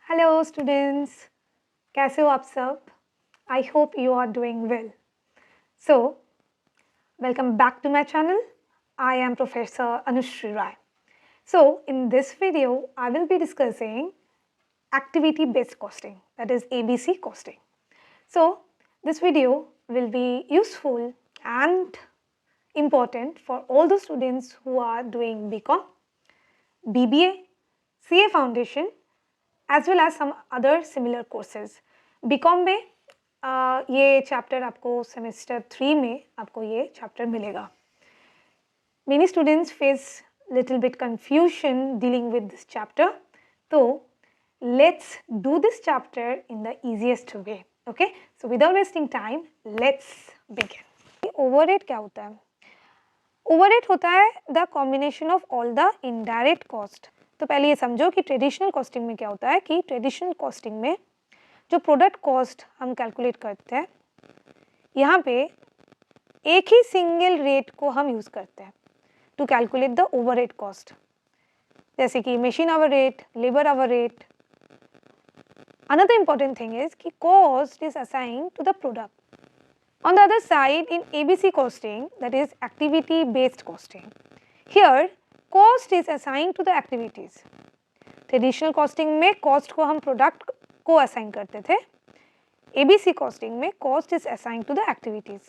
Hello students, कैसे हो आप सब? I hope you are doing well. So welcome back to my channel. I am professor Anushree Rai. So in this video I will be discussing activity based costing, that is ABC costing. So this video will be useful and important for all the students who are doing BCom, BBA, CA Foundation as well as some other similar courses. BCom में ये chapter आपको semester 3 में आपको ये chapter मिलेगा. Many students face little bit confusion dealing with this chapter. So let's do this chapter in the easiest way. Okay, so without wasting time, let's begin. Overhead क्या होता है? Overhead होता है the combination of all the indirect cost. तो पहले ये समझो कि ट्रेडिशनल कॉस्टिंग में क्या होता है कि ट्रेडिशनल कॉस्टिंग में जो प्रोडक्ट कॉस्ट हम कैलकुलेट करते हैं, यहाँ पे एक ही सिंगल रेट को हम यूज़ करते हैं to calculate the overhead cost, जैसे कि machine hour rate, labour hour rate. Another important thing is कि cost is assigned to the product. On the other side, in ABC costing, that is activity based costing, here cost is assigned to the activities. Traditional costing में cost को हम product को assign करते थे. ABC costing में cost is assigned to the activities.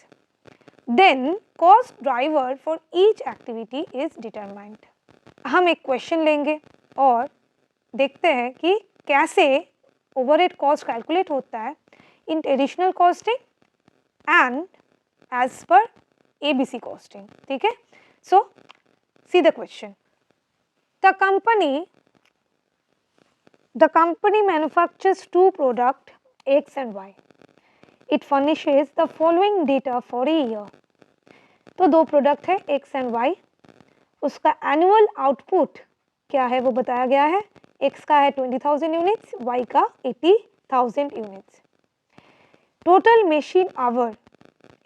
Then cost driver for each activity is determined. हम एक question लेंगे और देखते हैं कि कैसे ओवरहेड कॉस्ट कैलकुलेट होता है in traditional costing and as per ABC costing. ठीक है, so see the question. The company manufactures two products X and Y. It furnishes the following data for a year. तो दो product है X and Y. उसका annual output क्या है वो बताया गया है. X का है 20,000 यूनिट्स, Y का 80,000 units. Total machine hour,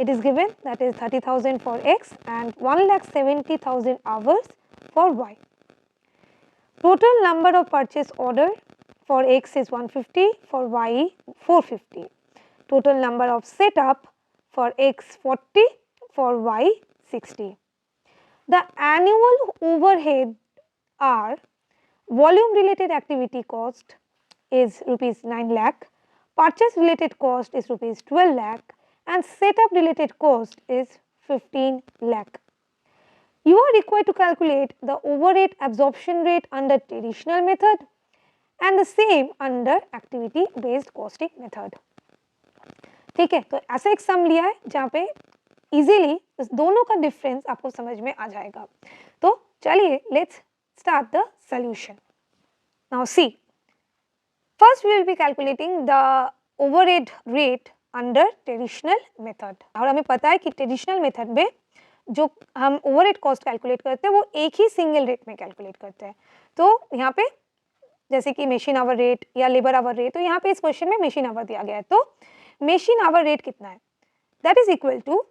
it is given, that is 30,000 for X and 1,70,000 hours for Y. Total number of purchase order for X is 150, for Y 450. Total number of setup for X 40, for Y 60. The annual overhead are volume related activity cost is rupees 9 lakh. Purchase related cost is rupees 12 lakh and setup related cost is 15 lakh. You are required to calculate the overhead absorption rate under traditional method and the same under activity based costing method. ठीक है, तो ऐसा एक सम लिया है जहाँ पे easily इस दोनों का डिफरेंस आपको समझ में आ जाएगा. तो चलिए let's start the solution. Now see, first we will be calculating the overhead rate under traditional method. और हमें पता है कि ट्रेडिशनल मेथड में जो हम ओवरहेड कॉस्ट कैलकुलेट करते हैं वो एक ही सिंगल रेट में कैलकुलेट करते हैं. तो यहाँ पे जैसे कि मशीन आवर रेट या लेबर आवर रेट, तो यहाँ पे इस क्वेश्चन में मशीन आवर दिया गया है. तो मशीन आवर रेट कितना है, that is equal to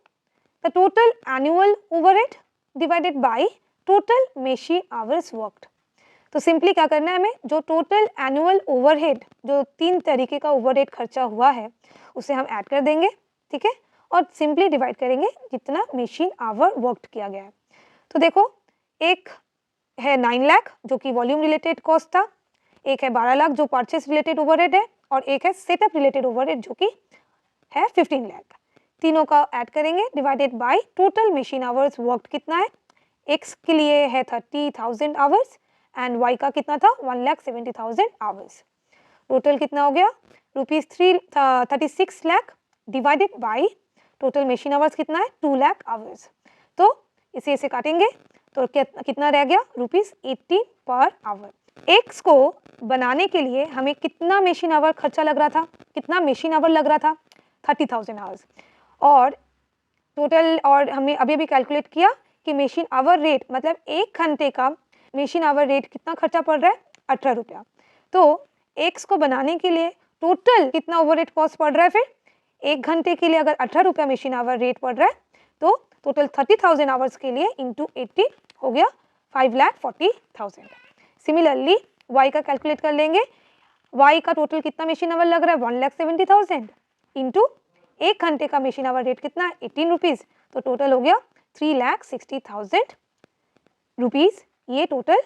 the total annual overhead divided by total machine hours worked. तो सिंपली क्या करना है हमें, जो टोटल एनुअल ओवरहेड, जो 3 तरीके का ओवरहेड खर्चा हुआ है उसे हम ऐड कर देंगे. ठीक है, और सिंपली डिवाइड करेंगे जितना मशीन आवर वर्कड किया गया है. तो देखो, एक है 9 लाख जो कि वॉल्यूम रिलेटेड कॉस्ट था, एक है 12 लाख जो परचेस रिलेटेड ओवरहेड है, और एक है सेटअप रिलेटेड ओवरहेड जो कि है 15 लाख. तीनों का ऐड करेंगे divided by total machine hours worked कितना है. एक्स के लिए है 30,000 आवर्स एंड वाई का कितना था 1,70,000 आवर्स. टोटल कितना हो गया rupees 36 lakh divided by total machine hours कितना है 2 लाख आवर्स. तो इसे काटेंगे तो कितना रह गया रुपीज 18 पर आवर. एक्स को बनाने के लिए हमें कितना मशीन आवर खर्चा लग रहा था, कितना मशीन आवर लग रहा था 30,000 आवर्स. और टोटल, और हमने अभी अभी कैलकुलेट किया कि मशीन आवर रेट मतलब 1 घंटे का मशीन आवर रेट कितना खर्चा पड़ रहा है 18 रुपया. तो एक्स को बनाने के लिए टोटल कितना ओवरहेड कॉस्ट पड़ रहा है, फिर 1 घंटे के लिए अगर 18 रुपया मशीन आवर रेट पड़ रहा है तो टोटल 30,000 आवर्स के लिए इंटू 80 हो गया 5,40,000. सिमिलरली वाई का कैलकुलेट कर लेंगे. y का टोटल कितना मशीन आवर लग रहा है 1,70,000 इंटू 1 घंटे का मशीन आवर रेट कितना है 18 रुपीज़, तो टोटल हो गया 3,60,000 रुपीज़। ये टोटल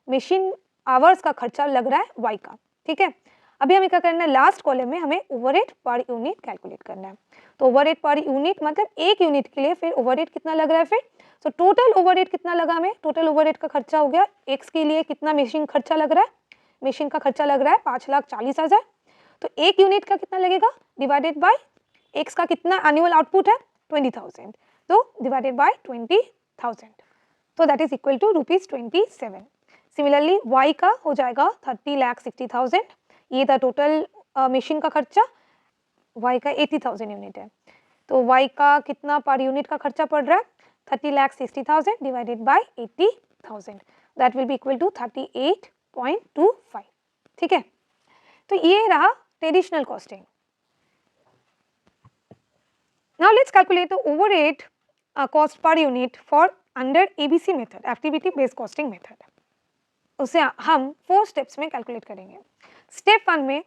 मशीन आवर्स का खर्चा लग रहा है y का। ठीक है, अभी हमें क्या करना है, लास्ट कॉलम में हमें ओवरहेड पर यूनिट कैलकुलेट करना है। तो ओवरहेड पर यूनिट मतलब एक यूनिट के लिए फिर ओवरहेड कितना लग रहा है फिर, तो टोटल ओवरहेड कितना लगा हमें, टोटल ओवरहेड का खर्चा हो गया x के लिए कितना मशीन खर्चा लग रहा है, मशीन का खर्चा लग रहा है 5,40,000। तो एक यूनिट का कितना लगेगा डिवाइडेड बाय x का कितना एनुअल आउटपुट है 20,000, तो डिवाइडेड बाय 20,000, तो that is equal to ₹27। Similarly y का हो जाएगा 30,60,000, ये था टोटल मशीन का खर्चा, y का 80,000 यूनिट है, तो y का कितना पर यूनिट का खर्चा पड़ रहा है 30,60,000 divided by 80,000, that will be equal to 38.25। ठीक है, तो ये रहा traditional costing. Now let's calculate the overhead cost per unit for under ABC method, activity based costing method. उसे हम 4 स्टेप्स में कैलकुलेट करेंगे। स्टेप 1 में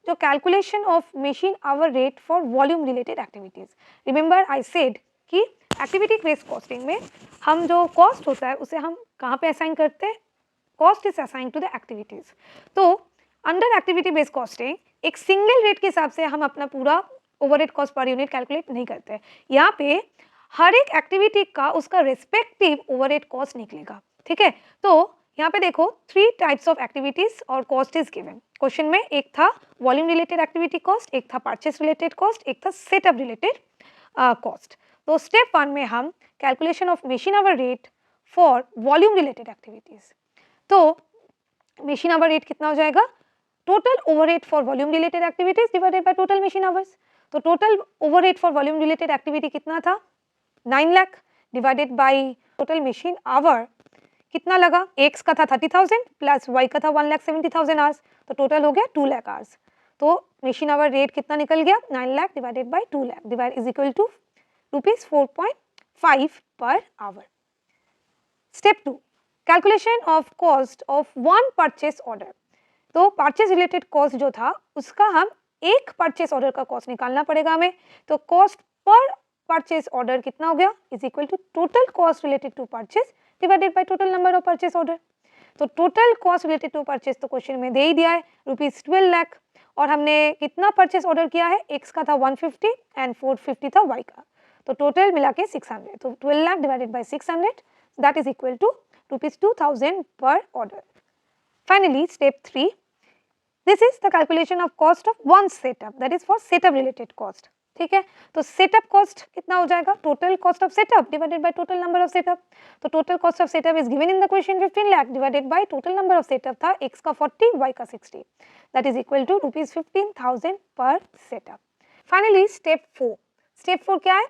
जो calculation of machine hour rate for volume related activities, remember I said कि activity based costing में हम जो कॉस्ट होता है उसे हम कहाँ पे असाइन करते हैं, cost is assign to the activities. तो अंडर एक्टिविटी बेस्ड कॉस्टिंग एक सिंगल रेट के हिसाब से हम अपना पूरा overhead cost per unit calculate नहीं करते, यहाँ पे हर एक एक्टिविटी का उसका रेस्पेक्टिव ओवरहेड कॉस्ट निकलेगा। ठीक है, तो यहाँ पे देखो 3 टाइप्स ऑफ एक्टिविटीज और कॉस्ट इज गिवन क्वेश्चन में, एक था वॉल्यूम रिलेटेड एक्टिविटी कॉस्ट, एक था परचेस रिलेटेड कॉस्ट, एक था सेटअप रिलेटेड कॉस्ट। तो स्टेप 1 में हम calculation of machine hour rate for volume related activities, तो मशीन आवर रेट कितना हो जाएगा, total overhead for volume related activities divided by total machine hours. तो total overhead for volume related activity कितना था 9 lakh divided by total machine hour कितना लगा, x का था 30,000 प्लस y का था 1,70,000 आवर्स, तो टोटल हो गया 2 लाख आवर्स। तो मशीन आवर रेट कितना निकल गया 9 lakh divided by 2 lakh divide is equal to ₹4.5 per hour. Step 2 calculation of cost of one purchase order. तो परचेस रिलेटेड कॉस्ट जो था उसका हम एक परचेस ऑर्डर का कॉस्ट निकालना पड़ेगा हमें, तो कॉस्ट पर परचेस ऑर्डर कितना हो गया is equal to total cost related to purchase divided by total number of purchase order. तो total cost related to purchase तो क्वेश्चन में दे ही दिया है ₹12 लाख, और हमने कितना परचेस ऑर्डर किया है, x का था 150 एंड 450 था y का, तो टोटल मिला के 600, तो 12 lakh divided by 600 that is equal to ₹2,000 per order. Finally step 3, this is the calculation of cost of one setup, that is for setup related cost. ठीक है, तो सेटअप कॉस्ट कितना हो जाएगा, total cost of setup divided by total number of setup. तो total cost of setup is given in the question 15 lakh divided by total number of setup था x का 40 y का 60, दैट इज इक्वल टू ₹15,000 पर setup. Finally step 4, step 4 क्या है,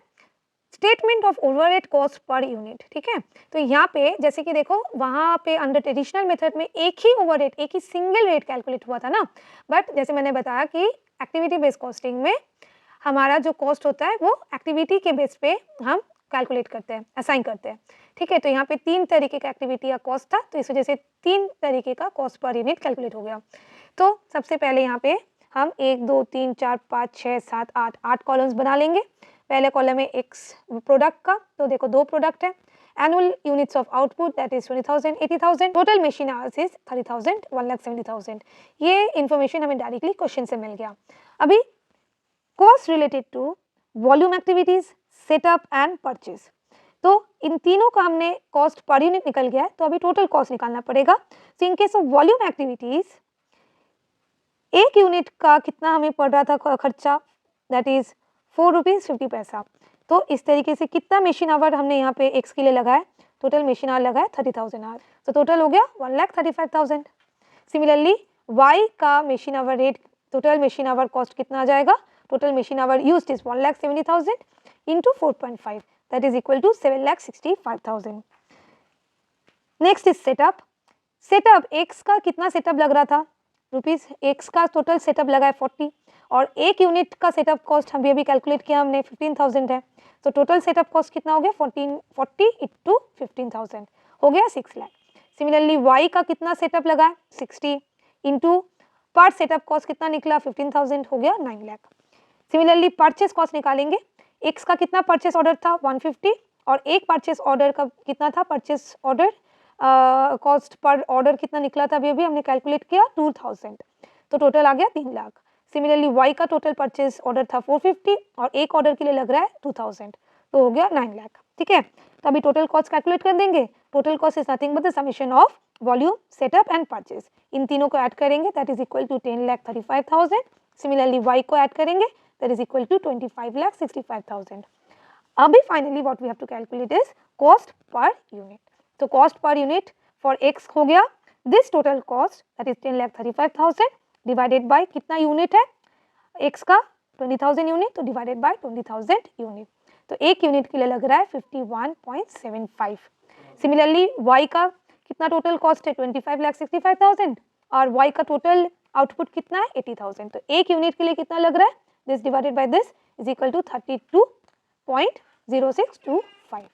statement of overhead cost per unit. ठीक है, तो यहाँ पे जैसे कि देखो वहाँ पे अंडर ट्रेडिशनल मेथड में एक ही ओवरहेड एक ही सिंगल रेट कैलकुलेट हुआ था ना, बट जैसे मैंने बताया कि एक्टिविटी बेस्ड कॉस्टिंग में हमारा जो कॉस्ट होता है वो एक्टिविटी के बेस पे हम कैलकुलेट करते हैं, असाइन करते हैं। ठीक है, तो यहाँ पे 3 तरीके का एक्टिविटी या कॉस्ट था, तो इस वजह से 3 तरीके का कॉस्ट पर यूनिट कैलकुलेट हो गया। तो सबसे पहले यहाँ पे हम 1 2 3 4 5 6 7 8 कॉलम्स बना लेंगे। पहले कॉलम में एक्स प्रोडक्ट का, तो देखो 2 प्रोडक्ट है, annual units of output that is 20,000 80,000, total machine hours is 30,000 1,70,000। ये इन्फॉर्मेशन हमें डायरेक्टली क्वेश्चन से मिल गया। अभी cost related to volume activities, setup and purchase, तो इन तीनों का हमने कॉस्ट पर यूनिट निकल गया है, तो अभी टोटल कॉस्ट निकालना पड़ेगा। तो in case of volume activities एक यूनिट का कितना हमें पड़ रहा था खर्चा, दैट इज ₹4.50। तो इस तरीके से कितना मशीन आवर हमने यहाँ पे x के लिए लगाया, टोटल मशीन आवर लगाया 30,000 आवर, तो टोटल हो गया 1,35,000। सिमिलरली y का machine hour rate, total machine our cost कितना आ जाएगा, total machine our used is 1,70,000 into 4.5 that is equal to 7,65,000। Next is setup. Setup x का कितना सेटअप लग रहा था, रुपीज x का टोटल सेटअप लगा है 40, और एक यूनिट का सेटअप कॉस्ट हम अभी कैलकुलेट किया हमने 15,000 है, तो टोटल सेटअप कॉस्ट कितना हो गया 40 into 15,000 हो गया 6 लाख। सिमिलरली y का कितना सेटअप लगा है 60 इंटू पर सेटअप कॉस्ट कितना निकला 15,000 हो गया 9 लाख। सिमिलरली परचेस कॉस्ट निकालेंगे, एक्स का कितना परचेस ऑर्डर था 150 और एक परचेस ऑर्डर का कितना था purchase order cost per order कितना निकला था अभी हमने कैलकुलेट किया 2000, तो टोटल आ गया 3 लाख। सिमिलरली वाई का टोटल परचेस ऑर्डर था 450 और एक ऑर्डर के लिए लग रहा है 2000, तो हो गया 9 लाख। ठीक है, तो अभी टोटल कॉस्ट कैलकुलेट कर देंगे। Total cost is nothing but the summation of volume, setup and purchase. इन तीनों को ऐड करेंगे that is equal to 10,35,000। Similarly Y को ऐड करेंगे दैट इज इक्वल टू 25,65,000। अभी finally what we have to calculate is cost per unit. तो cost per unit for X हो गया this total cost that is 10,35,000 divided by कितना unit है X का 20,000 unit, तो डिवाइडेड बाय 20,000 यूनिट, तो एक यूनिट के लिए लग रहा है 51.75। सिमिलरली वाई का कितना टोटल कॉस्ट है 25,65,000 और वाई का टोटल आउटपुट कितना है 80,000, तो एक यूनिट के लिए कितना लग रहा है this divided by this is equal to 32.0625।